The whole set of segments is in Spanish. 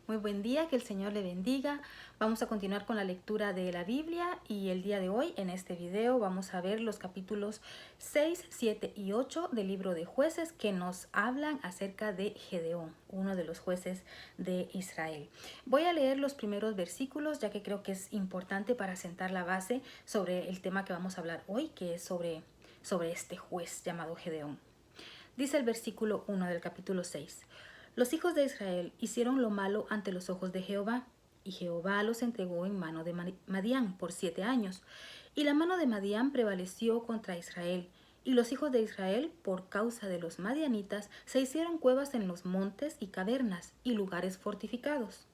Muy buen día, que el Señor le bendiga. Vamos a continuar con la lectura de la Biblia y el día de hoy en este video vamos a ver los capítulos 6, 7 y 8 del libro de Jueces que nos hablan acerca de Gedeón, uno de los jueces de Israel. Voy a leer los primeros versículos ya que creo que es importante para sentar la base sobre el tema que vamos a hablar hoy, que es sobre este juez llamado Gedeón. Dice el versículo 1 del capítulo 6. Los hijos de Israel hicieron lo malo ante los ojos de Jehová, y Jehová los entregó en mano de Madián por 7 años. Y la mano de Madián prevaleció contra Israel. Y los hijos de Israel, por causa de los madianitas, se hicieron cuevas en los montes y cavernas y lugares fortificados.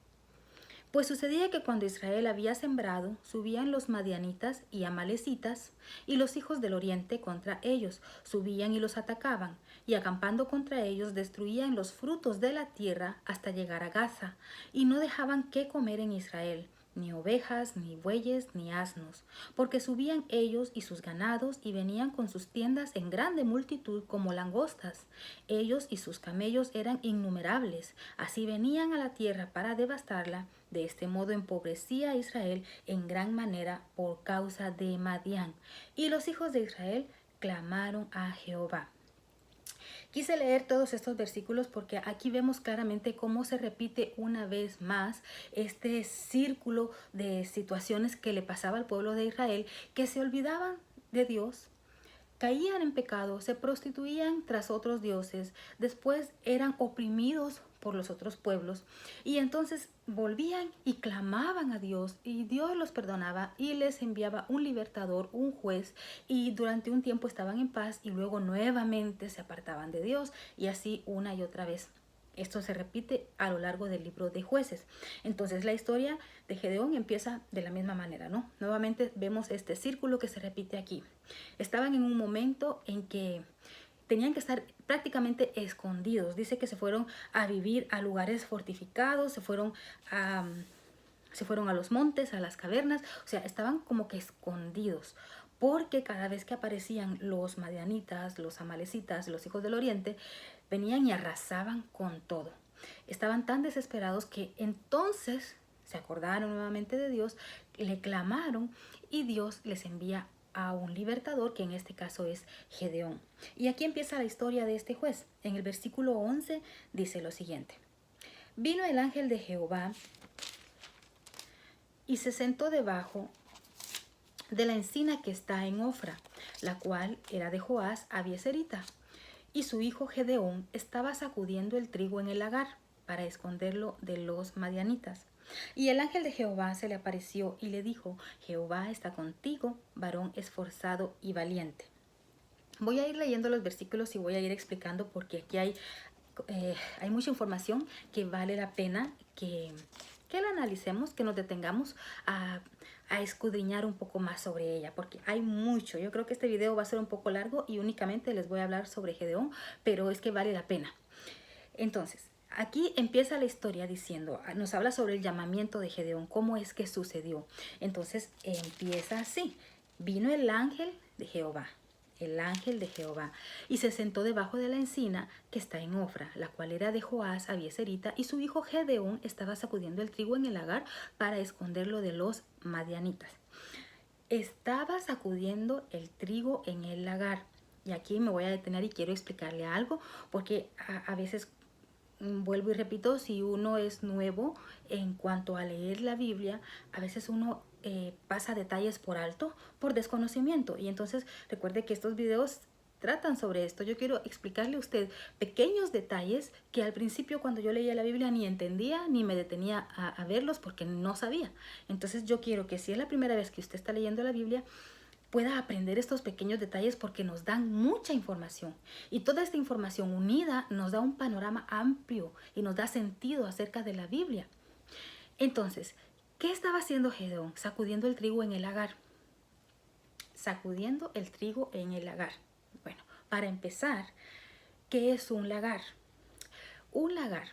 Pues sucedía que cuando Israel había sembrado, subían los madianitas y amalecitas, y los hijos del oriente contra ellos, subían y los atacaban, y acampando contra ellos destruían los frutos de la tierra hasta llegar a Gaza, y no dejaban qué comer en Israel, ni ovejas, ni bueyes, ni asnos, porque subían ellos y sus ganados y venían con sus tiendas en grande multitud como langostas. Ellos y sus camellos eran innumerables, así venían a la tierra para devastarla. De este modo empobrecía a Israel en gran manera por causa de Madián. Y los hijos de Israel clamaron a Jehová. Quise leer todos estos versículos porque aquí vemos claramente cómo se repite una vez más este círculo de situaciones que le pasaba al pueblo de Israel, que se olvidaban de Dios, caían en pecado, se prostituían tras otros dioses, después eran oprimidos por los otros pueblos y entonces volvían y clamaban a Dios y Dios los perdonaba y les enviaba un libertador, un juez, y durante un tiempo estaban en paz y luego nuevamente se apartaban de Dios y así una y otra vez. Esto se repite a lo largo del libro de Jueces. Entonces la historia de Gedeón empieza de la misma manera, ¿no? Nuevamente vemos este círculo que se repite aquí. Estaban en un momento en que tenían que estar prácticamente escondidos. Dice que se fueron a vivir a lugares fortificados, se fueron a los montes, a las cavernas, o sea, estaban como que escondidos, porque cada vez que aparecían los madianitas, los amalecitas, los hijos del oriente, venían y arrasaban con todo. Estaban tan desesperados que entonces se acordaron nuevamente de Dios, le clamaron y Dios les envía a un libertador, que en este caso es Gedeón. Y aquí empieza la historia de este juez. En el versículo 11 dice lo siguiente. Vino el ángel de Jehová y se sentó debajo de la encina que está en Ofra, la cual era de Joás Abieserita. Y su hijo Gedeón estaba sacudiendo el trigo en el lagar para esconderlo de los madianitas. Y el ángel de Jehová se le apareció y le dijo, Jehová está contigo, varón esforzado y valiente. Voy a ir leyendo los versículos y voy a ir explicando porque aquí hay mucha información que vale la pena que la analicemos, que nos detengamos a escudriñar un poco más sobre ella, porque hay mucho. Yo creo que este video va a ser un poco largo y únicamente les voy a hablar sobre Gedeón, pero es que vale la pena. Entonces, aquí empieza la historia diciendo, nos habla sobre el llamamiento de Gedeón, cómo es que sucedió. Entonces, empieza así. Vino el ángel de Jehová, y se sentó debajo de la encina que está en Ofra, la cual era de Joás Abieserita, y su hijo Gedeón estaba sacudiendo el trigo en el lagar para esconderlo de los madianitas. Estaba sacudiendo el trigo en el lagar. Y aquí me voy a detener y quiero explicarle algo, porque a veces vuelvo y repito, si uno es nuevo en cuanto a leer la Biblia, a veces uno pasa detalles por alto, por desconocimiento. Y entonces recuerde que estos videos tratan sobre esto. Yo quiero explicarle a usted pequeños detalles que al principio cuando yo leía la Biblia ni entendía ni me detenía a verlos porque no sabía. Entonces yo quiero que si es la primera vez que usted está leyendo la Biblia, pueda aprender estos pequeños detalles porque nos dan mucha información. Y toda esta información unida nos da un panorama amplio y nos da sentido acerca de la Biblia. Entonces, ¿qué estaba haciendo Gedeón? Sacudiendo el trigo en el lagar. Sacudiendo el trigo en el lagar. Bueno, para empezar, ¿qué es un lagar? Un lagar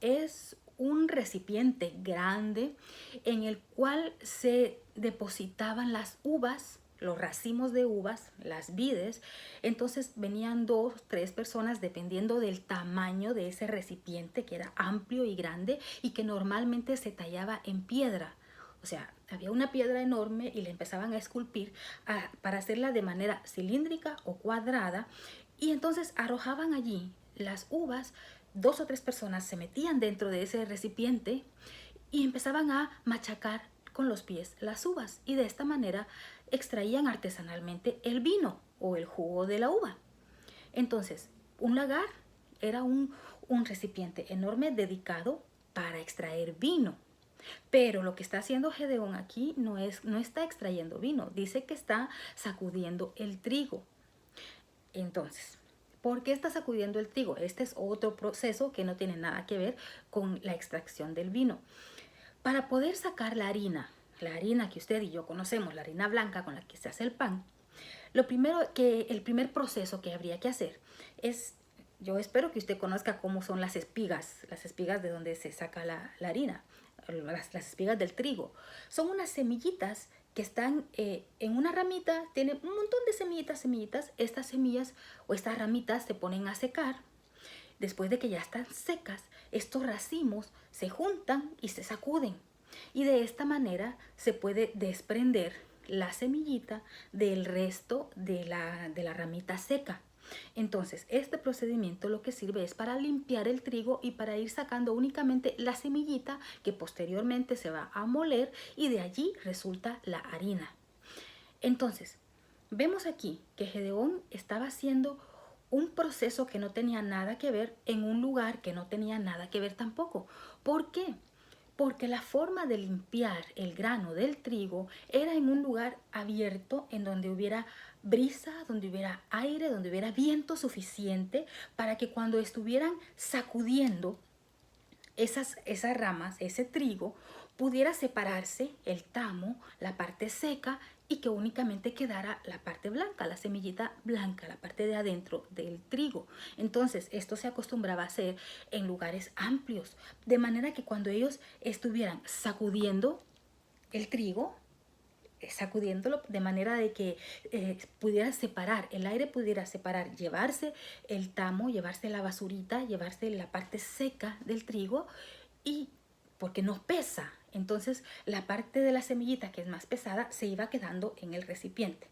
es un recipiente grande en el cual se depositaban las uvas, los racimos de uvas, las vides. Entonces venían 2, 3 personas dependiendo del tamaño de ese recipiente, que era amplio y grande y que normalmente se tallaba en piedra. O sea, había una piedra enorme y le empezaban a esculpir para hacerla de manera cilíndrica o cuadrada, y entonces arrojaban allí las uvas. 2 o 3 personas se metían dentro de ese recipiente y empezaban a machacar con los pies las uvas, y de esta manera extraían artesanalmente el vino o el jugo de la uva. Entonces, un lagar era un recipiente enorme dedicado para extraer vino. Pero lo que está haciendo Gedeón aquí no está extrayendo vino, dice que está sacudiendo el trigo. Entonces, ¿por qué está sacudiendo el trigo? Este es otro proceso que no tiene nada que ver con la extracción del vino. Para poder sacar la harina que usted y yo conocemos, la harina blanca con la que se hace el pan, el primer proceso que habría que hacer es, yo espero que usted conozca cómo son las espigas de donde se saca la harina, las espigas del trigo. Son unas semillitas que están en una ramita, tienen un montón de semillitas. Estas semillas o estas ramitas se ponen a secar. Después de que ya están secas, estos racimos se juntan y se sacuden. Y de esta manera se puede desprender la semillita del resto de la ramita seca. Entonces, este procedimiento lo que sirve es para limpiar el trigo y para ir sacando únicamente la semillita, que posteriormente se va a moler y de allí resulta la harina. Entonces, vemos aquí que Gedeón estaba haciendo un proceso que no tenía nada que ver en un lugar que no tenía nada que ver tampoco. ¿Por qué? Porque la forma de limpiar el grano del trigo era en un lugar abierto, en donde hubiera brisa, donde hubiera aire, donde hubiera viento suficiente para que cuando estuvieran sacudiendo esas ramas, ese trigo, pudiera separarse el tamo, la parte seca, y que únicamente quedara la parte blanca, la semillita blanca, la parte de adentro del trigo. Entonces, esto se acostumbraba a hacer en lugares amplios, de manera que cuando ellos estuvieran sacudiendo el trigo, sacudiéndolo de manera de que pudiera separar, el aire pudiera separar, llevarse el tamo, llevarse la basurita, llevarse la parte seca del trigo, y porque no pesa, entonces la parte de la semillita que es más pesada se iba quedando en el recipiente.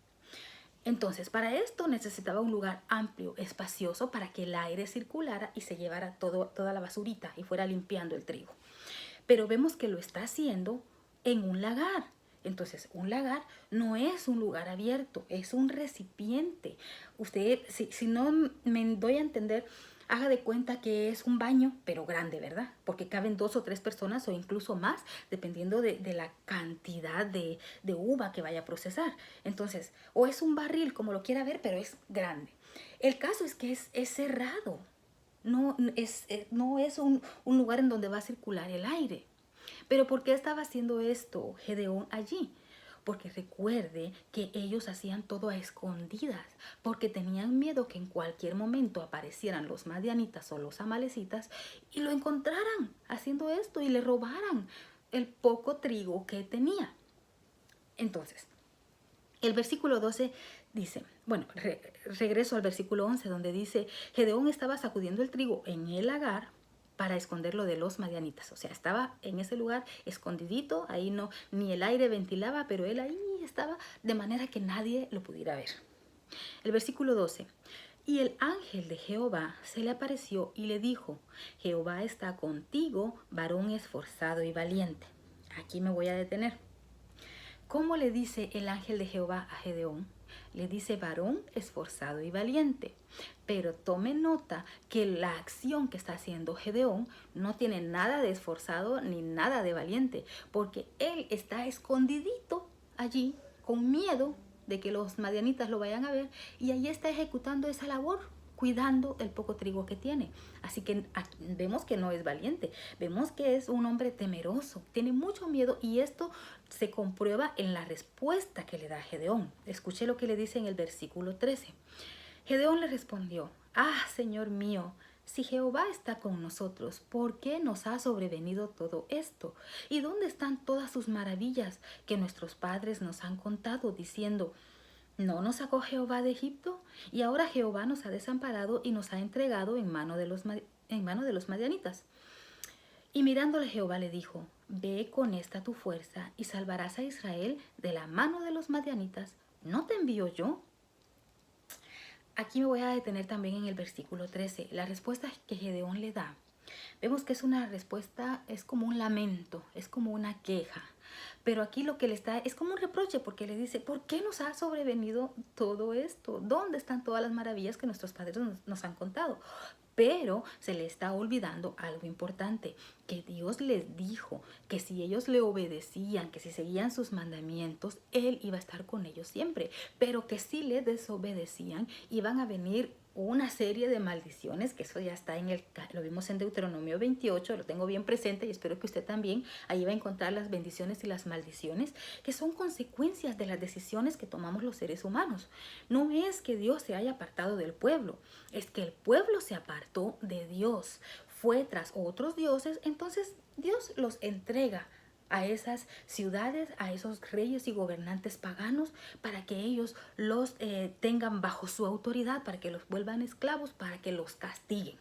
Entonces, para esto necesitaba un lugar amplio, espacioso, para que el aire circulara y se llevara toda la basurita y fuera limpiando el trigo. Pero vemos que lo está haciendo en un lagar. Entonces, un lagar no es un lugar abierto, es un recipiente. Usted, si no me doy a entender, haga de cuenta que es un baño, pero grande, ¿verdad? Porque caben 2 o 3 personas o incluso más, dependiendo de la cantidad de uva que vaya a procesar. Entonces, o es un barril, como lo quiera ver, pero es grande. El caso es que es cerrado. No es un lugar en donde va a circular el aire. Pero ¿por qué estaba haciendo esto Gedeón allí? Porque recuerde que ellos hacían todo a escondidas, porque tenían miedo que en cualquier momento aparecieran los madianitas o los amalecitas y lo encontraran haciendo esto y le robaran el poco trigo que tenía. Entonces, el versículo 12 dice, bueno, regreso al versículo 11, donde dice, Gedeón estaba sacudiendo el trigo en el lagar para esconderlo de los madianitas. O sea, estaba en ese lugar escondidito, ahí no, ni el aire ventilaba, pero él ahí estaba de manera que nadie lo pudiera ver. El versículo 12. Y el ángel de Jehová se le apareció y le dijo, Jehová está contigo, varón esforzado y valiente. Aquí me voy a detener. ¿Cómo le dice el ángel de Jehová a Gedeón? Le dice varón esforzado y valiente. Pero tome nota que la acción que está haciendo Gedeón no tiene nada de esforzado ni nada de valiente, porque él está escondidito allí con miedo de que los madianitas lo vayan a ver, y allí está ejecutando esa labor, cuidando el poco trigo que tiene. Así que vemos que no es valiente, vemos que es un hombre temeroso, tiene mucho miedo, y esto se comprueba en la respuesta que le da Gedeón. Escuche lo que le dice en el versículo 13. Gedeón le respondió, Señor mío, si Jehová está con nosotros, ¿por qué nos ha sobrevenido todo esto? ¿Y dónde están todas sus maravillas que nuestros padres nos han contado, diciendo, ¿No nos sacó Jehová de Egipto? Y ahora Jehová nos ha desamparado y nos ha entregado en mano de los madianitas. Y mirándole Jehová le dijo, ve con esta tu fuerza y salvarás a Israel de la mano de los madianitas. ¿No te envío yo? Aquí me voy a detener también en el versículo 13. La respuesta que Gedeón le da. Vemos que es una respuesta, es como un lamento, es como una queja. Pero aquí lo que le está es como un reproche porque le dice, ¿por qué nos ha sobrevenido todo esto? ¿Dónde están todas las maravillas que nuestros padres nos han contado? Pero se le está olvidando algo importante, que Dios les dijo que si ellos le obedecían, que si seguían sus mandamientos, Él iba a estar con ellos siempre, pero que si le desobedecían, iban a venir una serie de maldiciones, que eso ya está lo vimos en Deuteronomio 28, lo tengo bien presente y espero que usted también, ahí va a encontrar las bendiciones y las maldiciones, que son consecuencias de las decisiones que tomamos los seres humanos. No es que Dios se haya apartado del pueblo, es que el pueblo se apartó de Dios, fue tras otros dioses, entonces Dios los entrega a esas ciudades, a esos reyes y gobernantes paganos, para que ellos los tengan bajo su autoridad, para que los vuelvan esclavos, para que los castiguen.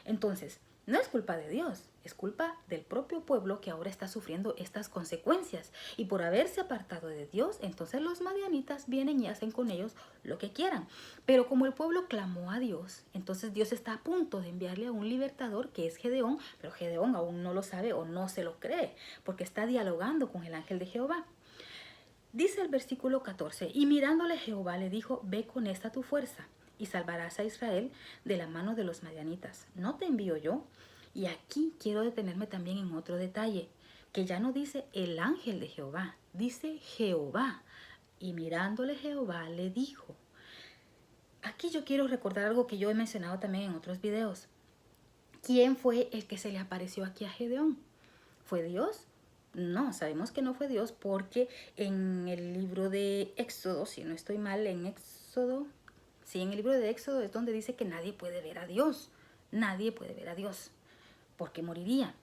Entonces, no es culpa de Dios, es culpa del propio pueblo que ahora está sufriendo estas consecuencias. Y por haberse apartado de Dios, entonces los madianitas vienen y hacen con ellos lo que quieran. Pero como el pueblo clamó a Dios, entonces Dios está a punto de enviarle a un libertador que es Gedeón, pero Gedeón aún no lo sabe o no se lo cree, porque está dialogando con el ángel de Jehová. Dice el versículo 14, y mirándole Jehová le dijo, ve con esta tu fuerza y salvarás a Israel de la mano de los madianitas. ¿No te envío yo? Y aquí quiero detenerme también en otro detalle, que ya no dice el ángel de Jehová, dice Jehová. Y mirándole Jehová le dijo. Aquí yo quiero recordar algo que yo he mencionado también en otros videos. ¿Quién fue el que se le apareció aquí a Gedeón? ¿Fue Dios? No, sabemos que no fue Dios porque en el libro de Éxodo, si no estoy mal, en Éxodo, sí, en el libro de Éxodo es donde dice que nadie puede ver a Dios. Nadie puede ver a Dios porque moriría.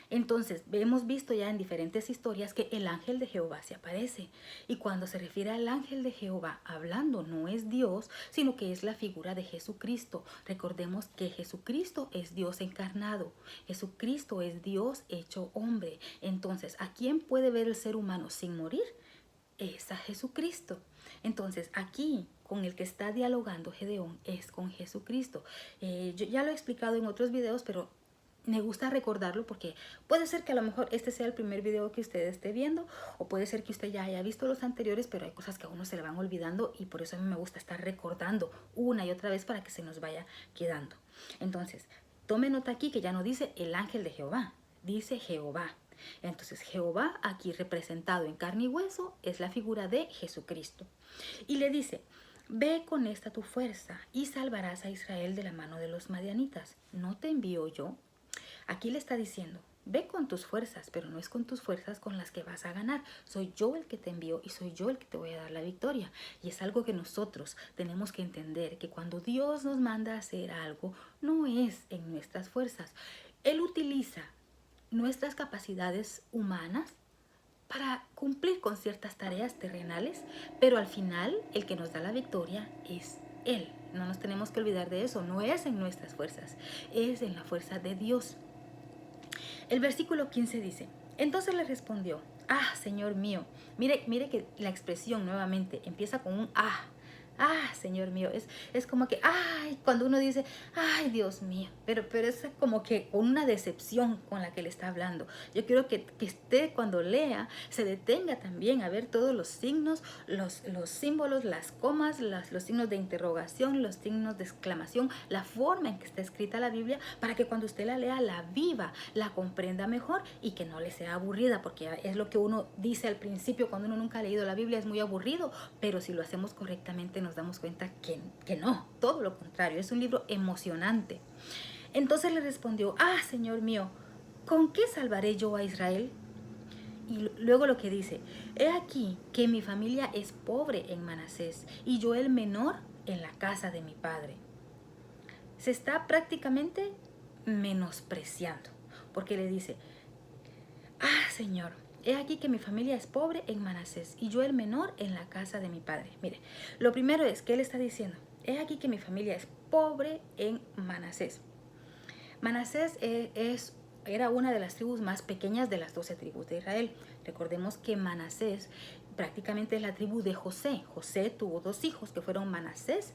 Entonces, hemos visto ya en diferentes historias que el ángel de Jehová se aparece. Y cuando se refiere al ángel de Jehová hablando, no es Dios, sino que es la figura de Jesucristo. Recordemos que Jesucristo es Dios encarnado. Jesucristo es Dios hecho hombre. Entonces, ¿a quién puede ver el ser humano sin morir? Es a Jesucristo. Entonces, aquí con el que está dialogando Gedeón es con Jesucristo. Yo ya lo he explicado en otros videos, pero me gusta recordarlo porque puede ser que a lo mejor este sea el primer video que usted esté viendo o puede ser que usted ya haya visto los anteriores, pero hay cosas que a uno se le van olvidando y por eso a mí me gusta estar recordando una y otra vez para que se nos vaya quedando. Entonces, tome nota aquí que ya no dice el ángel de Jehová, dice Jehová. Entonces, Jehová aquí representado en carne y hueso es la figura de Jesucristo. Y le dice, ve con esta tu fuerza y salvarás a Israel de la mano de los madianitas. ¿No te envío yo? Aquí le está diciendo, ve con tus fuerzas, pero no es con tus fuerzas con las que vas a ganar. Soy yo el que te envío y soy yo el que te voy a dar la victoria. Y es algo que nosotros tenemos que entender, que cuando Dios nos manda a hacer algo, no es en nuestras fuerzas. Él utiliza nuestras capacidades humanas para cumplir con ciertas tareas terrenales, pero al final el que nos da la victoria es Él. No nos tenemos que olvidar de eso, no es en nuestras fuerzas, es en la fuerza de Dios. El versículo 15 dice, entonces le respondió, Señor mío. Mire que la expresión nuevamente empieza con un Señor mío. Es como que, cuando uno dice, Dios mío. Pero es como que con una decepción con la que le está hablando. Yo quiero que usted cuando lea se detenga también a ver todos los signos, los símbolos, las comas, los signos de interrogación, los signos de exclamación, la forma en que está escrita la Biblia, para que cuando usted la lea, la viva, la comprenda mejor y que no le sea aburrida, porque es lo que uno dice al principio cuando uno nunca ha leído la Biblia, es muy aburrido, pero si lo hacemos correctamente nos damos cuenta que no, todo lo contrario, es un libro emocionante. Entonces le respondió, Señor mío, ¿con qué salvaré yo a Israel? Y luego lo que dice, he aquí que mi familia es pobre en Manasés y yo el menor en la casa de mi padre. Se está prácticamente menospreciando, porque le dice, Señor, he aquí que mi familia es pobre en Manasés y yo el menor en la casa de mi padre. Mire, lo primero es que él está diciendo, he aquí que mi familia es pobre en Manasés. Manasés era una de las tribus más pequeñas de las 12 tribus de Israel. Recordemos que Manasés prácticamente es la tribu de José. José tuvo 2 hijos que fueron Manasés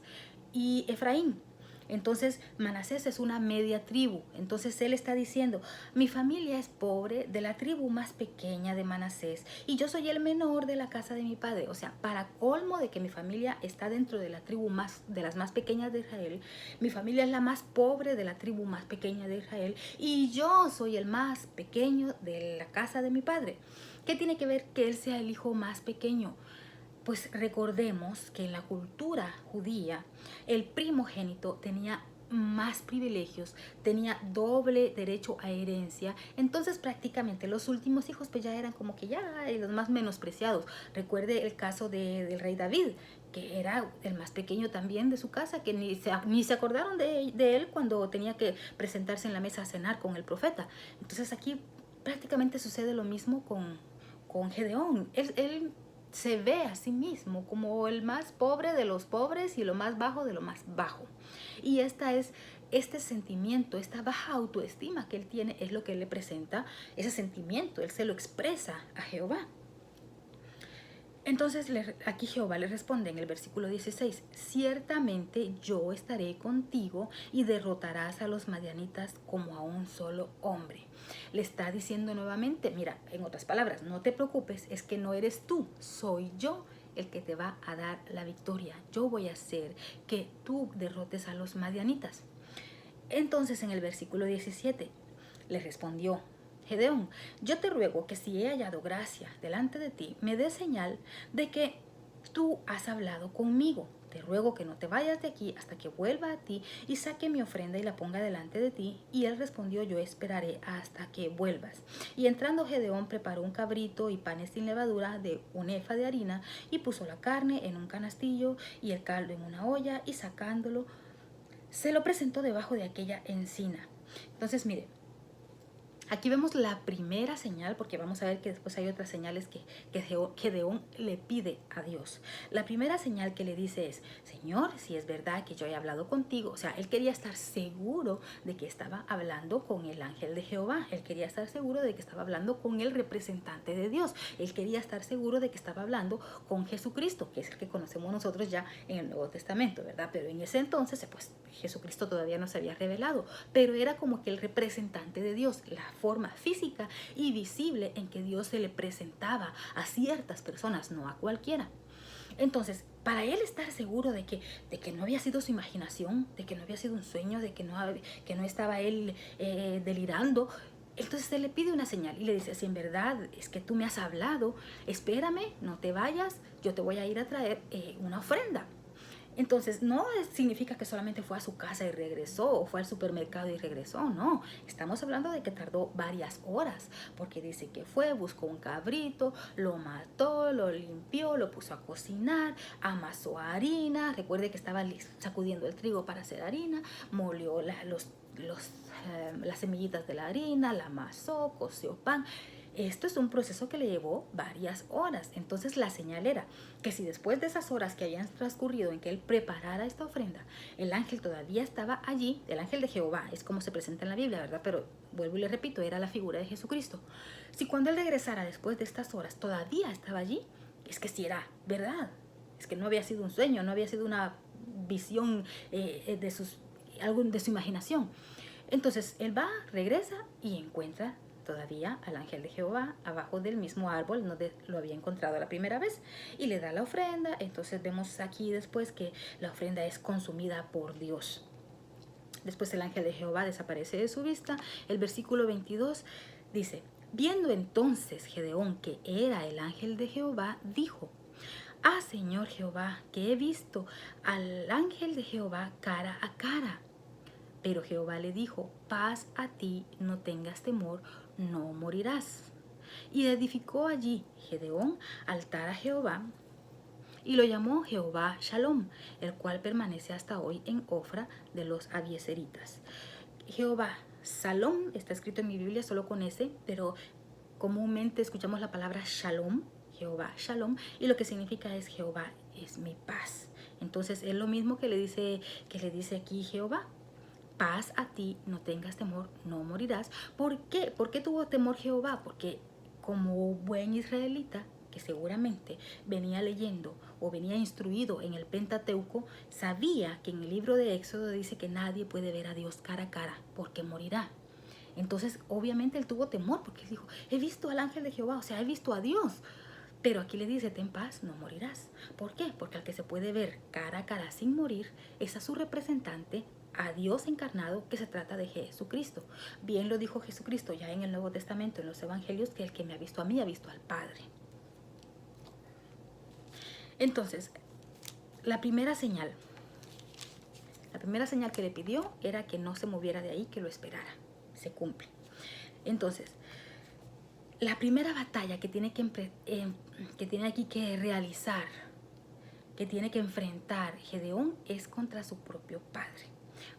y Efraín. Entonces Manasés es una media tribu. Entonces él está diciendo, mi familia es pobre de la tribu más pequeña de Manasés y yo soy el menor de la casa de mi padre. O sea, para colmo de que mi familia está dentro de la tribu de las más pequeñas de Israel, mi familia es la más pobre de la tribu más pequeña de Israel y yo soy el más pequeño de la casa de mi padre. ¿Qué tiene que ver que él sea el hijo más pequeño? Pues recordemos que en la cultura judía el primogénito tenía más privilegios, tenía doble derecho a herencia, entonces prácticamente los últimos hijos pues ya eran como que ya los más menospreciados. Recuerde el caso del rey David, que era el más pequeño también de su casa, que ni se acordaron de él cuando tenía que presentarse en la mesa a cenar con el profeta. Entonces aquí prácticamente sucede lo mismo con Gedeón. Él se ve a sí mismo como el más pobre de los pobres y lo más bajo de lo más bajo. Y este sentimiento, esta baja autoestima que él tiene es lo que él le presenta, ese sentimiento, él se lo expresa a Jehová. Entonces aquí Jehová le responde en el versículo 16, ciertamente yo estaré contigo y derrotarás a los madianitas como a un solo hombre. Le está diciendo nuevamente, mira, en otras palabras, no te preocupes, es que no eres tú, soy yo el que te va a dar la victoria. Yo voy a hacer que tú derrotes a los madianitas. Entonces en el versículo 17 le respondió Gedeón, yo te ruego que si he hallado gracia delante de ti, me des señal de que tú has hablado conmigo. Te ruego que no te vayas de aquí hasta que vuelva a ti y saque mi ofrenda y la ponga delante de ti. Y él respondió, yo esperaré hasta que vuelvas. Y entrando Gedeón preparó un cabrito y panes sin levadura de un efa de harina y puso la carne en un canastillo y el caldo en una olla y sacándolo, se lo presentó debajo de aquella encina. Entonces, mire, aquí vemos la primera señal, porque vamos a ver que después hay otras señales que Gedeón le pide a Dios. La primera señal que le dice es, Señor, si es verdad que yo he hablado contigo. O sea, él quería estar seguro de que estaba hablando con el ángel de Jehová. Él quería estar seguro de que estaba hablando con el representante de Dios. Él quería estar seguro de que estaba hablando con Jesucristo, que es el que conocemos nosotros ya en el Nuevo Testamento, ¿verdad? Pero en ese entonces, pues, Jesucristo todavía no se había revelado, pero era como que el representante de Dios, la forma física y visible en que Dios se le presentaba a ciertas personas, no a cualquiera. Entonces, para él estar seguro de que no había sido su imaginación, de que no había sido un sueño, de que no estaba él delirando, entonces él le pide una señal y le dice, si en verdad es que tú me has hablado, espérame, no te vayas, yo te voy a ir a traer una ofrenda. Entonces, no significa que solamente fue a su casa y regresó, o fue al supermercado y regresó, no. Estamos hablando de que tardó varias horas, porque dice que fue, buscó un cabrito, lo mató, lo limpió, lo puso a cocinar, amasó harina, recuerde que estaba sacudiendo el trigo para hacer harina, molió las semillitas de la harina, la amasó, coció pan. Esto es un proceso que le llevó varias horas. Entonces la señal era que si después de esas horas que habían transcurrido en que él preparara esta ofrenda, el ángel todavía estaba allí, el ángel de Jehová, es como se presenta en la Biblia, ¿verdad? Pero vuelvo y le repito, era la figura de Jesucristo. Si cuando él regresara después de estas horas todavía estaba allí, es que sí era verdad. Es que no había sido un sueño, no había sido una visión de su imaginación. Entonces él va, regresa y encuentra todavía al ángel de Jehová abajo del mismo árbol donde lo había encontrado la primera vez y le da la ofrenda. Entonces vemos aquí después que la ofrenda es consumida por Dios. Después el ángel de Jehová desaparece de su vista. El versículo 22 dice, viendo entonces Gedeón que era el ángel de Jehová, dijo, ah, Señor Jehová, que he visto al ángel de Jehová cara a cara. Pero Jehová le dijo, paz a ti, no tengas temor, no morirás. Y edificó allí Gedeón altar a Jehová y lo llamó Jehová Shalom, el cual permanece hasta hoy en Ofra de los Abiezeritas. Jehová Shalom está escrito en mi Biblia solo con S, pero comúnmente escuchamos la palabra shalom, Jehová shalom, y lo que significa es Jehová es mi paz. Entonces es lo mismo que le dice aquí Jehová. Paz a ti, no tengas temor, no morirás. ¿Por qué? ¿Por qué tuvo temor Jehová? Porque como buen israelita, que seguramente venía leyendo o venía instruido en el Pentateuco, sabía que en el libro de Éxodo dice que nadie puede ver a Dios cara a cara porque morirá. Entonces, obviamente él tuvo temor porque él dijo, he visto al ángel de Jehová, o sea, he visto a Dios. Pero aquí le dice, ten paz, no morirás. ¿Por qué? Porque al que se puede ver cara a cara sin morir es a su representante, a Dios encarnado, que se trata de Jesucristo. Bien lo dijo Jesucristo ya en el Nuevo Testamento, en los Evangelios, que el que me ha visto a mí ha visto al Padre. Entonces, la primera señal que le pidió era que no se moviera de ahí, que lo esperara. Se cumple. Entonces, la primera batalla que tiene aquí que realizar, que tiene que enfrentar Gedeón, es contra su propio padre.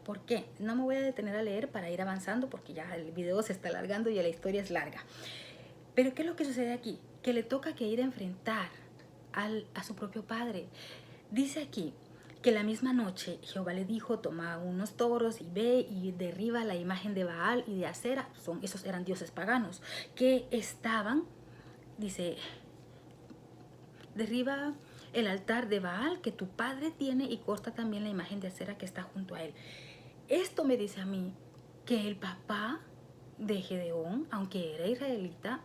¿Por qué? No me voy a detener a leer para ir avanzando porque ya el video se está alargando y la historia es larga. Pero ¿qué es lo que sucede aquí? Que le toca que ir a enfrentar a su propio padre. Dice aquí que la misma noche Jehová le dijo, toma unos toros y ve y derriba la imagen de Baal y de Acera. Esos eran dioses paganos que estaban, dice, derriba el altar de Baal que tu padre tiene y corta también la imagen de Acera que está junto a él. Esto me dice a mí que el papá de Gedeón, aunque era israelita,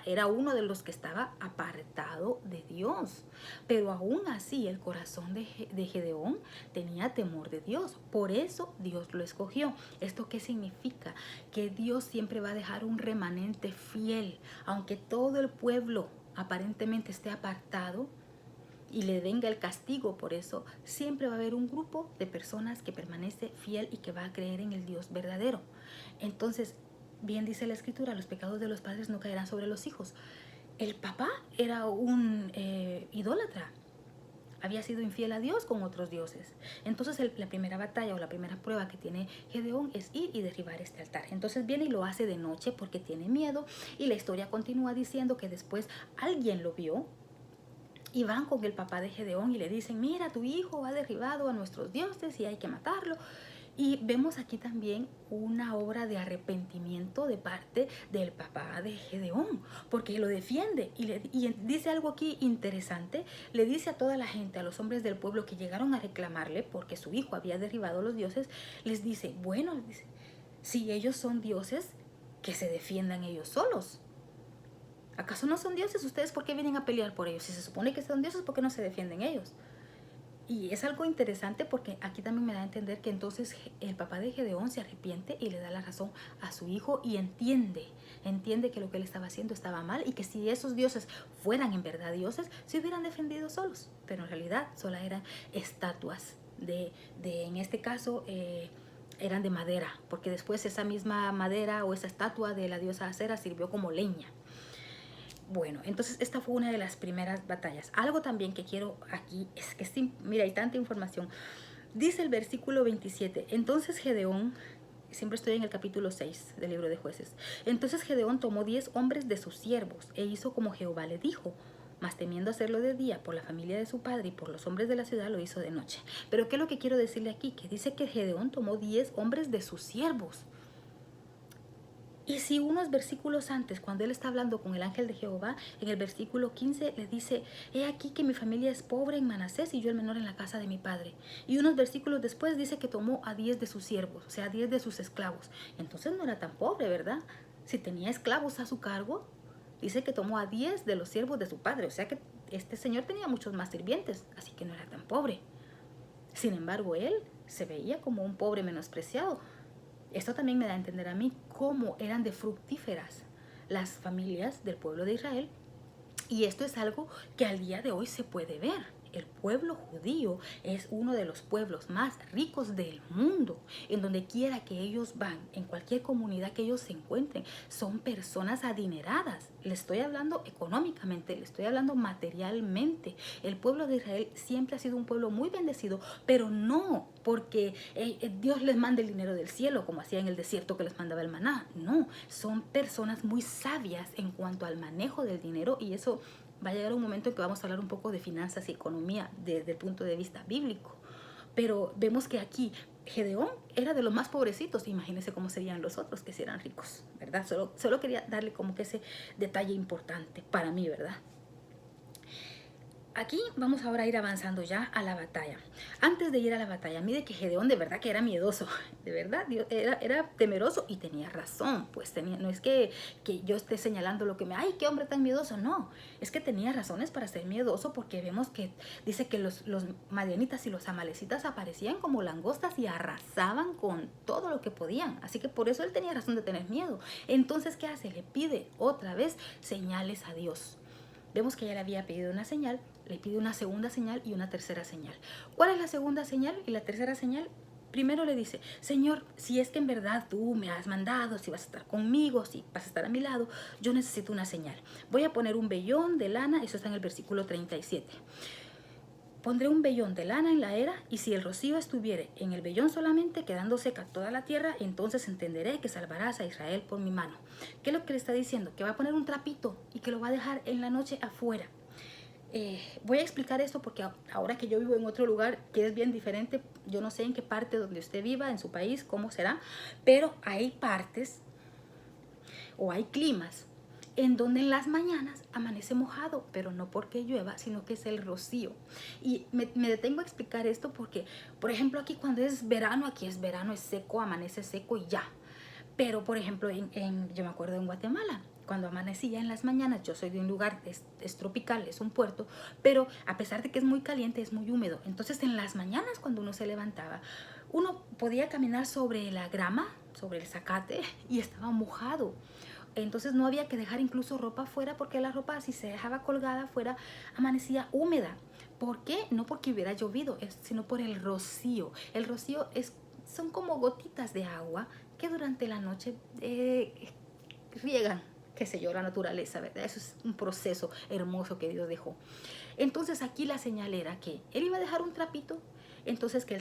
era uno de los que estaba apartado de Dios. Pero aún así el corazón de Gedeón tenía temor de Dios. Por eso Dios lo escogió. ¿Esto qué significa? Que Dios siempre va a dejar un remanente fiel. Aunque todo el pueblo aparentemente esté apartado y le venga el castigo por eso, siempre va a haber un grupo de personas que permanece fiel y que va a creer en el Dios verdadero. Entonces, bien dice la Escritura, los pecados de los padres no caerán sobre los hijos. El papá era un idólatra. Había sido infiel a Dios con otros dioses. Entonces la primera batalla o la primera prueba que tiene Gedeón es ir y derribar este altar. Entonces viene y lo hace de noche porque tiene miedo, y la historia continúa diciendo que después alguien lo vio y van con el papá de Gedeón y le dicen, mira, tu hijo ha derribado a nuestros dioses y hay que matarlo. Y vemos aquí también una obra de arrepentimiento de parte del papá de Gedeón, porque lo defiende y dice algo aquí interesante. Le dice a toda la gente, a los hombres del pueblo que llegaron a reclamarle porque su hijo había derribado a los dioses, les dice, bueno, si ellos son dioses, que se defiendan ellos solos. ¿Acaso no son dioses? ¿Ustedes por qué vienen a pelear por ellos? Si se supone que son dioses, ¿por qué no se defienden ellos? Y es algo interesante porque aquí también me da a entender que entonces el papá de Gedeón se arrepiente y le da la razón a su hijo y entiende que lo que él estaba haciendo estaba mal y que si esos dioses fueran en verdad dioses, se hubieran defendido solos. Pero en realidad solo eran estatuas en este caso, eran de madera, porque después esa misma madera o esa estatua de la diosa Acera sirvió como leña. Bueno, entonces esta fue una de las primeras batallas. Algo también que quiero aquí es que, mira, hay tanta información. Dice el versículo 27, entonces Gedeón, siempre estoy en el capítulo 6 del libro de Jueces, entonces Gedeón tomó 10 hombres de sus siervos e hizo como Jehová le dijo, mas temiendo hacerlo de día por la familia de su padre y por los hombres de la ciudad, lo hizo de noche. Pero ¿qué es lo que quiero decirle aquí? Que dice que Gedeón tomó 10 hombres de sus siervos. Y si unos versículos antes, cuando él está hablando con el ángel de Jehová, en el versículo 15 le dice, he aquí que mi familia es pobre en Manasés y yo el menor en la casa de mi padre. Y unos versículos después dice que tomó a 10 de sus siervos, o sea, 10 de sus esclavos. Entonces no era tan pobre, ¿verdad? Si tenía esclavos a su cargo, dice que tomó a 10 de los siervos de su padre. O sea que este señor tenía muchos más sirvientes, así que no era tan pobre. Sin embargo, él se veía como un pobre menospreciado. Esto también me da a entender a mí cómo eran de fructíferas las familias del pueblo de Israel. Y esto es algo que al día de hoy se puede ver. El pueblo judío es uno de los pueblos más ricos del mundo. En donde quiera que ellos van, en cualquier comunidad que ellos se encuentren, son personas adineradas. Le estoy hablando económicamente, le estoy hablando materialmente. El pueblo de Israel siempre ha sido un pueblo muy bendecido, pero no porque Dios les manda el dinero del cielo, como hacía en el desierto que les mandaba el maná. No, son personas muy sabias en cuanto al manejo del dinero, y eso va a llegar un momento en que vamos a hablar un poco de finanzas y economía desde el punto de vista bíblico. Pero vemos que aquí Gedeón era de los más pobrecitos. Imagínense cómo serían los otros que eran ricos, ¿verdad? Solo quería darle como que ese detalle importante para mí, ¿verdad? Aquí vamos ahora a ir avanzando ya a la batalla. Antes de ir a la batalla, mire que Gedeón de verdad que era miedoso, de verdad, era temeroso y tenía razón. Pues no es que yo esté señalando lo que ay, qué hombre tan miedoso, no. Es que tenía razones para ser miedoso, porque vemos que dice que los madianitas y los amalecitas aparecían como langostas y arrasaban con todo lo que podían. Así que por eso él tenía razón de tener miedo. Entonces, ¿qué hace? Le pide otra vez señales a Dios. Vemos que ya le había pedido una señal, le pide una segunda señal y una tercera señal. ¿Cuál es la segunda señal y la tercera señal? Primero le dice, Señor, si es que en verdad tú me has mandado, si vas a estar conmigo, si vas a estar a mi lado, yo necesito una señal. Voy a poner un vellón de lana, eso está en el versículo 37. Pondré un vellón de lana en la era, y si el rocío estuviere en el vellón solamente, quedando seca toda la tierra, entonces entenderé que salvarás a Israel por mi mano. ¿Qué es lo que le está diciendo? Que va a poner un trapito y que lo va a dejar en la noche afuera. Voy a explicar esto porque ahora que yo vivo en otro lugar que es bien diferente, yo no sé en qué parte donde usted viva, en su país, cómo será, pero hay partes o hay climas en donde en las mañanas amanece mojado, pero no porque llueva, sino que es el rocío. Y me detengo a explicar esto porque, por ejemplo, aquí cuando es verano, aquí es verano, es seco, amanece seco y ya. Pero, por ejemplo, yo me acuerdo en Guatemala, cuando amanecía en las mañanas, yo soy de un lugar, es tropical, es un puerto, pero a pesar de que es muy caliente, es muy húmedo. Entonces, en las mañanas, cuando uno se levantaba, uno podía caminar sobre la grama, sobre el zacate, y estaba mojado. Entonces no había que dejar incluso ropa afuera, porque la ropa, si se dejaba colgada afuera, amanecía húmeda. ¿Por qué? No porque hubiera llovido, sino por el rocío. El rocío son como gotitas de agua que durante la noche riegan, qué sé yo, la naturaleza, ¿verdad? Eso es un proceso hermoso que Dios dejó. Entonces aquí la señal era que él iba a dejar un trapito, entonces que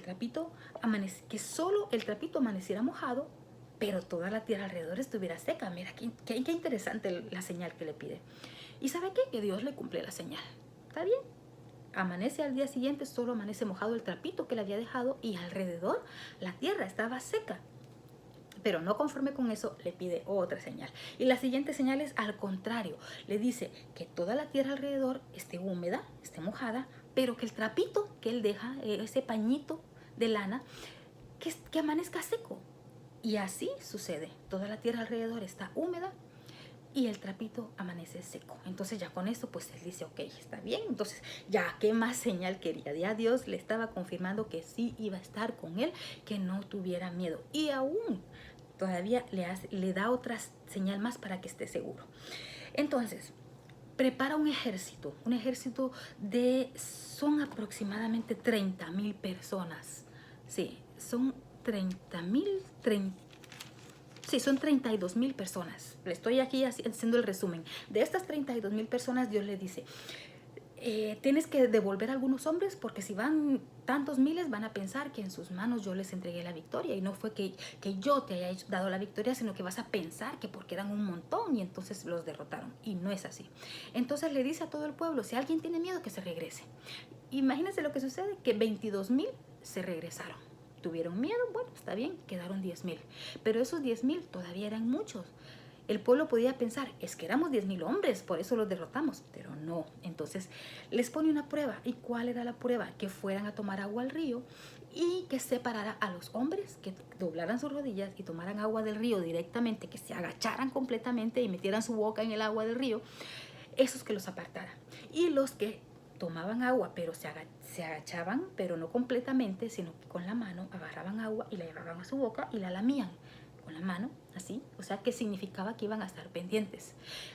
que solo el trapito amaneciera mojado, pero toda la tierra alrededor estuviera seca. Mira, qué interesante la señal que le pide. ¿Y sabe qué? Que Dios le cumple la señal. ¿Está bien? Amanece al día siguiente, solo amanece mojado el trapito que le había dejado, y alrededor la tierra estaba seca. Pero no conforme con eso, le pide otra señal. Y la siguiente señal es al contrario. Le dice que toda la tierra alrededor esté húmeda, esté mojada, pero que el trapito que él deja, ese pañito de lana, que amanezca seco. Y así sucede. Toda la tierra alrededor está húmeda y el trapito amanece seco. Entonces ya con esto pues él dice, ok, está bien. Entonces ya, ¿qué más señal quería? Ya Dios le estaba confirmando que sí iba a estar con él, que no tuviera miedo. Y aún todavía le da otra señal más para que esté seguro. Entonces prepara un ejército son aproximadamente 30,000 personas. Sí, son 32,000 personas. Le estoy aquí haciendo el resumen. De estas 32,000 personas, Dios le dice, tienes que devolver a algunos hombres, porque si van tantos miles van a pensar que en sus manos yo les entregué la victoria, y no fue que yo te haya dado la victoria, sino que vas a pensar que porque eran un montón y entonces los derrotaron, y no es así. Entonces le dice a todo el pueblo, si alguien tiene miedo, que se regrese. Imagínense lo que sucede, que 22,000 se regresaron. ¿Tuvieron miedo? Bueno, está bien, quedaron 10,000, pero esos 10,000 todavía eran muchos. El pueblo podía pensar, es que éramos 10,000 hombres, por eso los derrotamos, pero no. Entonces les pone una prueba. ¿Y cuál era la prueba? Que fueran a tomar agua al río, y que separara a los hombres, que doblaran sus rodillas y tomaran agua del río directamente, que se agacharan completamente y metieran su boca en el agua del río, esos que los apartara. Y los que tomaban agua, pero se agachaban, pero no completamente, sino que con la mano agarraban agua y la llevaban a su boca y la lamían con la mano, así, o sea que significaba que iban a estar pendientes.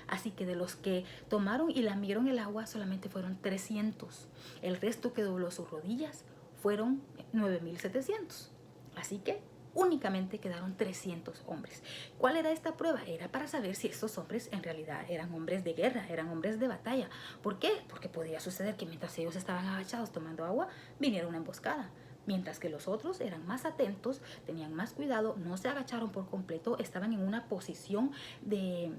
Así que de los que tomaron y lamieron el agua, solamente fueron 300. El resto que dobló sus rodillas fueron 9,700. Así que únicamente quedaron 300 hombres. ¿Cuál era esta prueba? Era para saber si estos hombres en realidad eran hombres de guerra, eran hombres de batalla. ¿Por qué? Porque podía suceder que mientras ellos estaban agachados tomando agua, viniera una emboscada. Mientras que los otros eran más atentos, tenían más cuidado, no se agacharon por completo, estaban en una posición de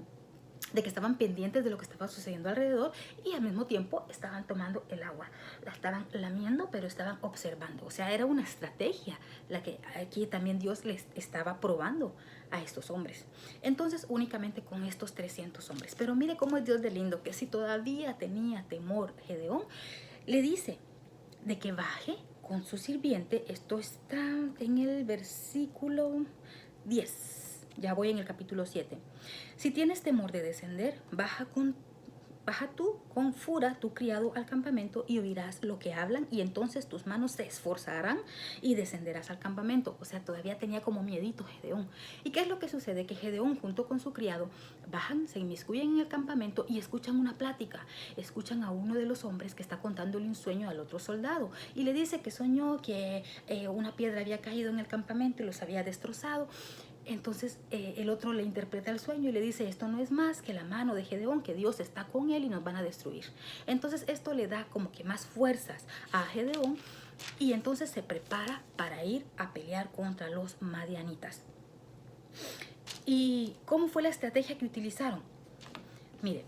que estaban pendientes de lo que estaba sucediendo alrededor y al mismo tiempo estaban tomando el agua. La estaban lamiendo, pero estaban observando. O sea, era una estrategia la que aquí también Dios les estaba probando a estos hombres. Entonces, únicamente con estos 300 hombres. Pero mire cómo es Dios de lindo, que si todavía tenía temor Gedeón, le dice de que baje con su sirviente. Esto está en el versículo 10. Ya voy en el capítulo 7. Si tienes temor de descender, baja tú con fura tu criado al campamento y oirás lo que hablan y entonces tus manos se esforzarán y descenderás al campamento. O sea, todavía tenía como miedito Gedeón. ¿Y qué es lo que sucede? Que Gedeón junto con su criado bajan, se inmiscuyen en el campamento y escuchan una plática. Escuchan a uno de los hombres que está contándole un sueño al otro soldado y le dice que soñó que una piedra había caído en el campamento y los había destrozado. Entonces el otro le interpreta el sueño y le dice, esto no es más que la mano de Gedeón, que Dios está con él y nos van a destruir. Entonces esto le da como que más fuerzas a Gedeón y entonces se prepara para ir a pelear contra los madianitas. ¿Y cómo fue la estrategia que utilizaron? Mire,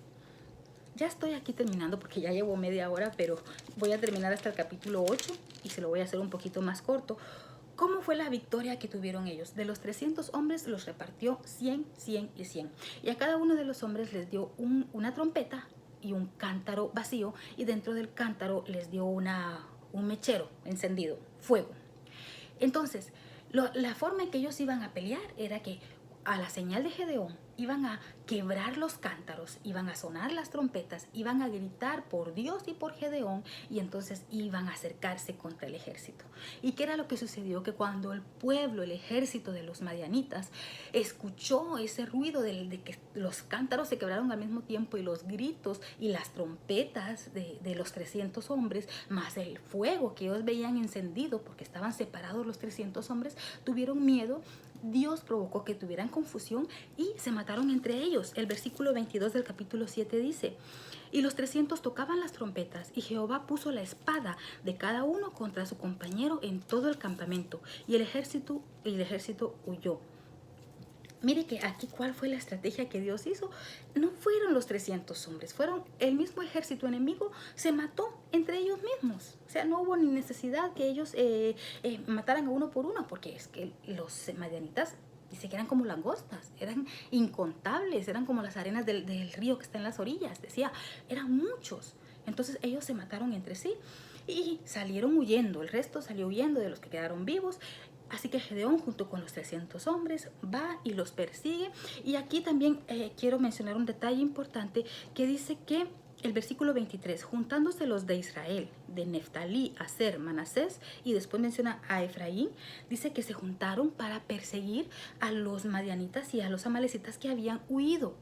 ya estoy aquí terminando porque ya llevo media hora, pero voy a terminar hasta el capítulo 8 y se lo voy a hacer un poquito más corto. ¿Cómo fue la victoria que tuvieron ellos? De los 300 hombres los repartió 100, 100 y 100. Y a cada uno de los hombres les dio una trompeta y un cántaro vacío. Y dentro del cántaro les dio un mechero encendido, fuego. Entonces, la forma en que ellos iban a pelear era que a la señal de Gedeón iban a quebrar los cántaros, iban a sonar las trompetas, iban a gritar por Dios y por Gedeón y entonces iban a acercarse contra el ejército. ¿Y qué era lo que sucedió? Que cuando el pueblo, el ejército de los madianitas escuchó ese ruido de que los cántaros se quebraron al mismo tiempo y los gritos y las trompetas de los 300 hombres, más el fuego que ellos veían encendido porque estaban separados los 300 hombres, tuvieron miedo. Dios provocó que tuvieran confusión y se mataron entre ellos. El versículo 22 del capítulo 7 dice, y los 300 tocaban las trompetas y Jehová puso la espada de cada uno contra su compañero en todo el campamento y el ejército huyó. Mire que aquí cuál fue la estrategia que Dios hizo. No fueron los 300 hombres, fueron el mismo ejército enemigo, se mató entre ellos mismos. O sea, no hubo ni necesidad que ellos mataran a uno por uno, porque es que los madianitas dice que eran como langostas, eran incontables, eran como las arenas del río que está en las orillas, decía, eran muchos. Entonces ellos se mataron entre sí y salieron huyendo, el resto salió huyendo de los que quedaron vivos. Así que Gedeón junto con los 300 hombres va y los persigue. Y aquí también quiero mencionar un detalle importante que dice que el versículo 23, juntándose los de Israel, de Neftalí, Aser, Manasés, y después menciona a Efraín, dice que se juntaron para perseguir a los madianitas y a los amalecitas que habían huido.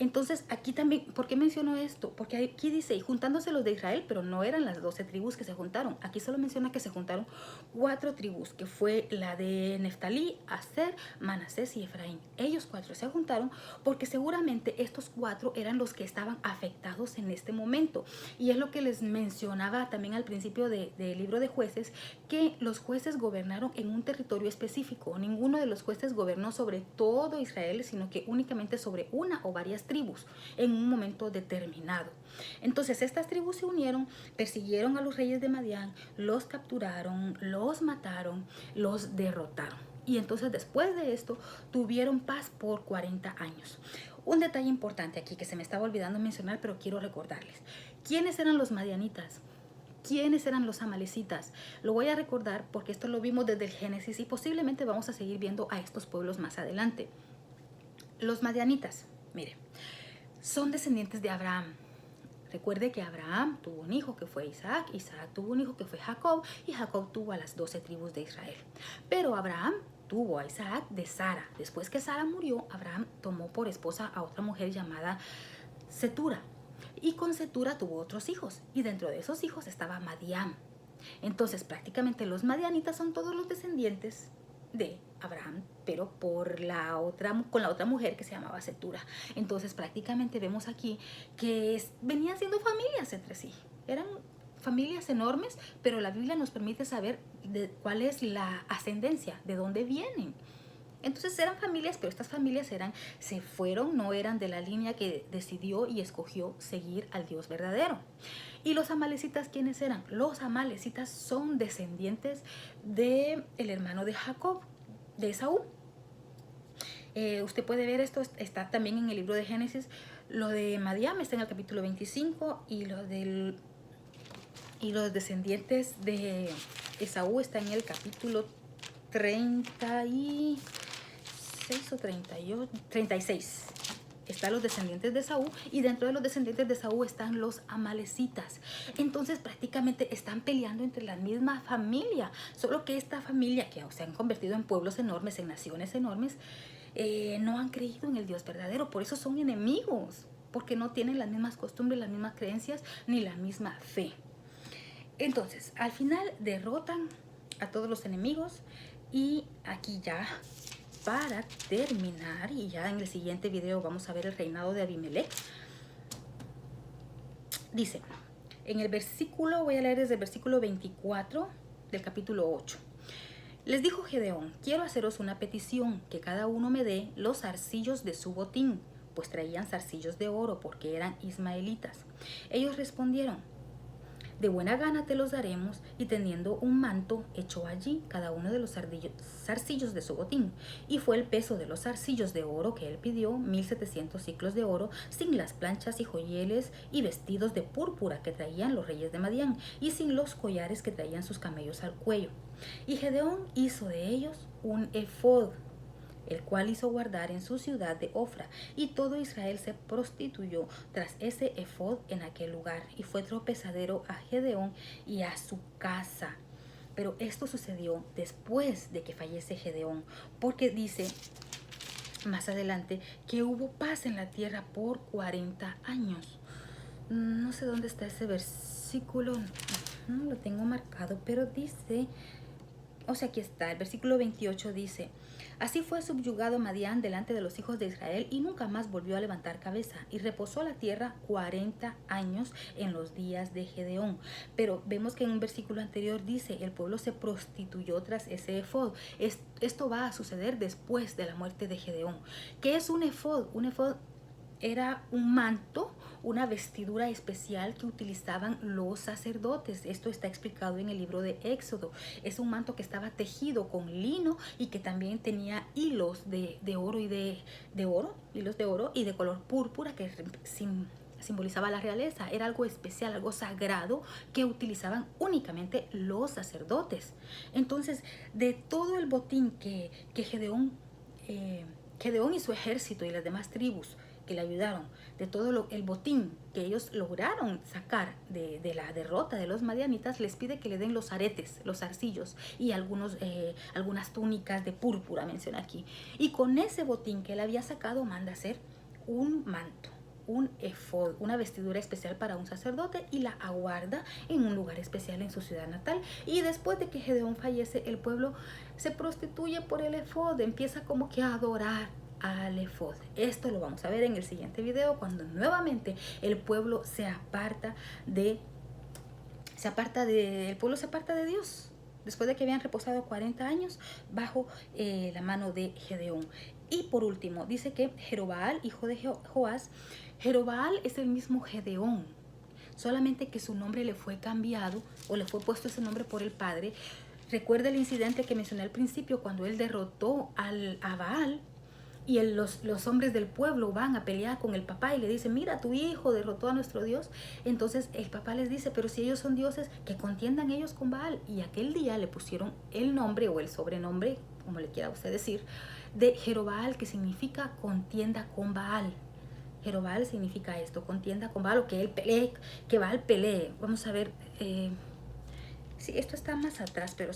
Entonces aquí también, ¿por qué menciono esto? Porque aquí dice, y juntándose los de Israel, pero no eran las 12 tribus que se juntaron. Aquí solo menciona que se juntaron 4 tribus, que fue la de Neftalí, Aser, Manasés y Efraín. Ellos 4 se juntaron porque seguramente estos 4 eran los que estaban afectados en este momento. Y es lo que les mencionaba también al principio del libro de Jueces, que los jueces gobernaron en un territorio específico. Ninguno de los jueces gobernó sobre todo Israel, sino que únicamente sobre una o varias tribus en un momento determinado. Entonces estas tribus se unieron, persiguieron a los reyes de Madián, los capturaron, los mataron, los derrotaron. Y entonces después de esto tuvieron paz por 40 años. Un detalle importante aquí que se me estaba olvidando mencionar, pero quiero recordarles. ¿Quiénes eran los madianitas? ¿Quiénes eran los amalecitas? Lo voy a recordar porque esto lo vimos desde el Génesis y posiblemente vamos a seguir viendo a estos pueblos más adelante. Los madianitas, mire, son descendientes de Abraham. Recuerde que Abraham tuvo un hijo que fue Isaac, Isaac tuvo un hijo que fue Jacob y Jacob tuvo a las 12 tribus de Israel. Pero Abraham tuvo a Isaac de Sara. Después que Sara murió, Abraham tomó por esposa a otra mujer llamada Setura. Y con Setura tuvo otros hijos. Y dentro de esos hijos estaba Madián. Entonces prácticamente los madianitas son todos los descendientes de Abraham, pero con la otra mujer que se llamaba Setura. Entonces prácticamente vemos aquí que venían siendo familias entre sí. Eran familias enormes, pero la Biblia nos permite saber cuál es la ascendencia, de dónde vienen. Entonces eran familias, pero estas familias se fueron, no eran de la línea que decidió y escogió seguir al Dios verdadero. ¿Y los amalecitas quiénes eran? Los amalecitas son descendientes del hermano de Jacob, de Esaú. Usted puede ver esto, está también en el libro de Génesis. Lo de Madián está en el capítulo 25 y los descendientes de Esaú está en el capítulo 36 o 38, 36. Están los descendientes de Esaú y dentro de los descendientes de Esaú están los amalecitas. Entonces prácticamente están peleando entre la misma familia, solo que esta familia que se han convertido en pueblos enormes, en naciones enormes, no han creído en el Dios verdadero, por eso son enemigos, porque no tienen las mismas costumbres, las mismas creencias, ni la misma fe. Entonces, al final derrotan a todos los enemigos y aquí ya, para terminar, y ya en el siguiente video vamos a ver el reinado de Abimelech, dice, en el versículo, voy a leer desde el versículo 24 del capítulo 8. Les dijo Gedeón, quiero haceros una petición, que cada uno me dé los zarcillos de su botín, pues traían zarcillos de oro porque eran ismaelitas. Ellos respondieron, de buena gana te los daremos, y teniendo un manto echó allí cada uno de los zarcillos de su botín. Y fue el peso de los zarcillos de oro que él pidió, 1700 siclos de oro, sin las planchas y joyeles y vestidos de púrpura que traían los reyes de Madián, y sin los collares que traían sus camellos al cuello. Y Gedeón hizo de ellos un efod, el cual hizo guardar en su ciudad de Ofra, y todo Israel se prostituyó tras ese efod en aquel lugar, y fue tropezadero a Gedeón y a su casa. Pero esto sucedió después de que fallece Gedeón, porque dice más adelante que hubo paz en la tierra por 40 años. No sé dónde está ese versículo, no lo tengo marcado, pero dice, o sea, aquí está, el versículo 28 dice, así fue subyugado Madián delante de los hijos de Israel y nunca más volvió a levantar cabeza, y reposó la tierra 40 años en los días de Gedeón. Pero vemos que en un versículo anterior dice, el pueblo se prostituyó tras ese efod. Esto va a suceder después de la muerte de Gedeón. ¿Qué es un efod? Un efod era un manto, una vestidura especial que utilizaban los sacerdotes. Esto está explicado en el libro de Éxodo. Es un manto que estaba tejido con lino y que también tenía hilos de oro hilos de oro y de color púrpura que simbolizaba la realeza. Era algo especial, algo sagrado que utilizaban únicamente los sacerdotes. Entonces, de todo el botín que Gedeón y su ejército y las demás tribus que le ayudaron, de todo el botín que ellos lograron sacar de la derrota de los madianitas, les pide que le den los aretes, los zarcillos y algunas túnicas de púrpura, menciona aquí. Y con ese botín que él había sacado, manda a hacer un manto, un efod, una vestidura especial para un sacerdote, y la aguarda en un lugar especial en su ciudad natal. Y después de que Gedeón fallece, el pueblo se prostituye por el efod, empieza como que a adorar al efod. Esto lo vamos a ver en el siguiente video, cuando nuevamente el pueblo se aparta de Dios, después de que habían reposado 40 años bajo la mano de Gedeón. Y por último, dice que Jerobaal, hijo de Joás, Jerobaal es el mismo Gedeón, solamente que su nombre le fue cambiado, o le fue puesto ese nombre por el padre. Recuerda el incidente que mencioné al principio, cuando él derrotó a Baal, y los hombres del pueblo van a pelear con el papá y le dicen, mira, tu hijo derrotó a nuestro Dios. Entonces el papá les dice, pero si ellos son dioses, que contiendan ellos con Baal. Y aquel día le pusieron el nombre o el sobrenombre, como le quiera usted decir, de Jerobaal, que significa contienda con Baal. Jerobaal significa esto, contienda con Baal, o que él pelee, que Baal pelee. Vamos a ver, sí, esto está más atrás, pero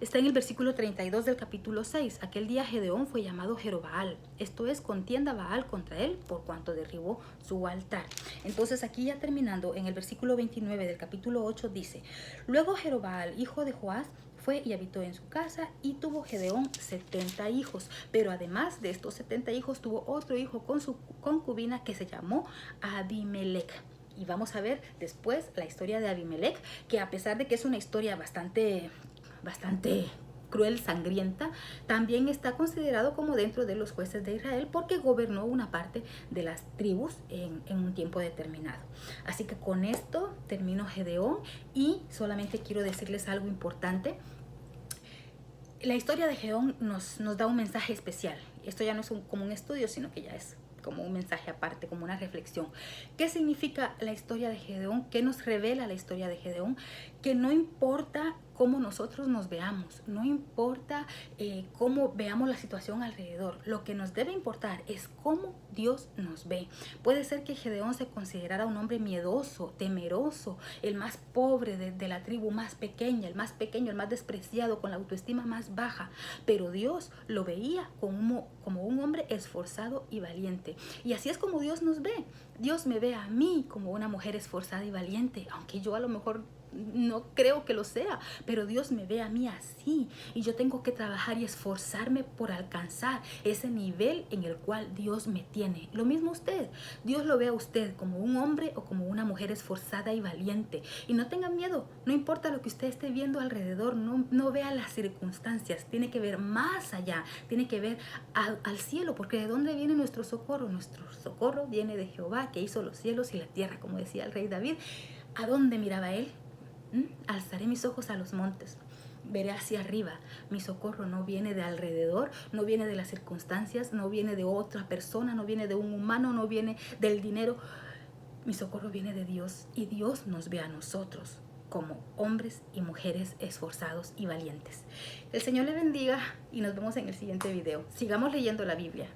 está en el versículo 32 del capítulo 6. Aquel día Gedeón fue llamado Jerobaal. Esto es, contienda Baal contra él por cuanto derribó su altar. Entonces aquí ya terminando, en el versículo 29 del capítulo 8 dice, luego Jerobaal, hijo de Joás, fue y habitó en su casa, y tuvo Gedeón 70 hijos. Pero además de estos 70 hijos, tuvo otro hijo con su concubina que se llamó Abimelech. Y vamos a ver después la historia de Abimelech, que a pesar de que es una historia bastante cruel, sangrienta, también está considerado como dentro de los jueces de Israel porque gobernó una parte de las tribus en un tiempo determinado. Así que con esto termino Gedeón y solamente quiero decirles algo importante. La historia de Gedeón nos da un mensaje especial. Esto ya no es como un estudio, sino que ya es como un mensaje aparte, como una reflexión. ¿Qué significa la historia de Gedeón? ¿Qué nos revela la historia de Gedeón? Que no importa cómo nosotros nos veamos, no importa cómo veamos la situación alrededor, lo que nos debe importar es cómo Dios nos ve. Puede ser que Gedeón se considerara un hombre miedoso, temeroso, el más pobre de la tribu más pequeña, el más pequeño, el más despreciado, con la autoestima más baja, pero Dios lo veía como un hombre esforzado y valiente. Y así es como Dios nos ve. Dios me ve a mí como una mujer esforzada y valiente, aunque yo a lo mejor no creo que lo sea, pero Dios me ve a mí así y yo tengo que trabajar y esforzarme por alcanzar ese nivel en el cual Dios me tiene. Lo mismo usted, Dios lo ve a usted como un hombre o como una mujer esforzada y valiente, y no tenga miedo, no importa lo que usted esté viendo alrededor, no vea las circunstancias, tiene que ver más allá, tiene que ver al cielo, porque ¿de dónde viene nuestro socorro? Nuestro socorro viene de Jehová, que hizo los cielos y la tierra, como decía el rey David. ¿A dónde miraba él? Alzaré mis ojos a los montes, veré hacia arriba. Mi socorro no viene de alrededor, no viene de las circunstancias, no viene de otra persona, no viene de un humano, no viene del dinero. Mi socorro viene de Dios, y Dios nos ve a nosotros como hombres y mujeres esforzados y valientes. El Señor le bendiga y nos vemos en el siguiente video. Sigamos leyendo la Biblia.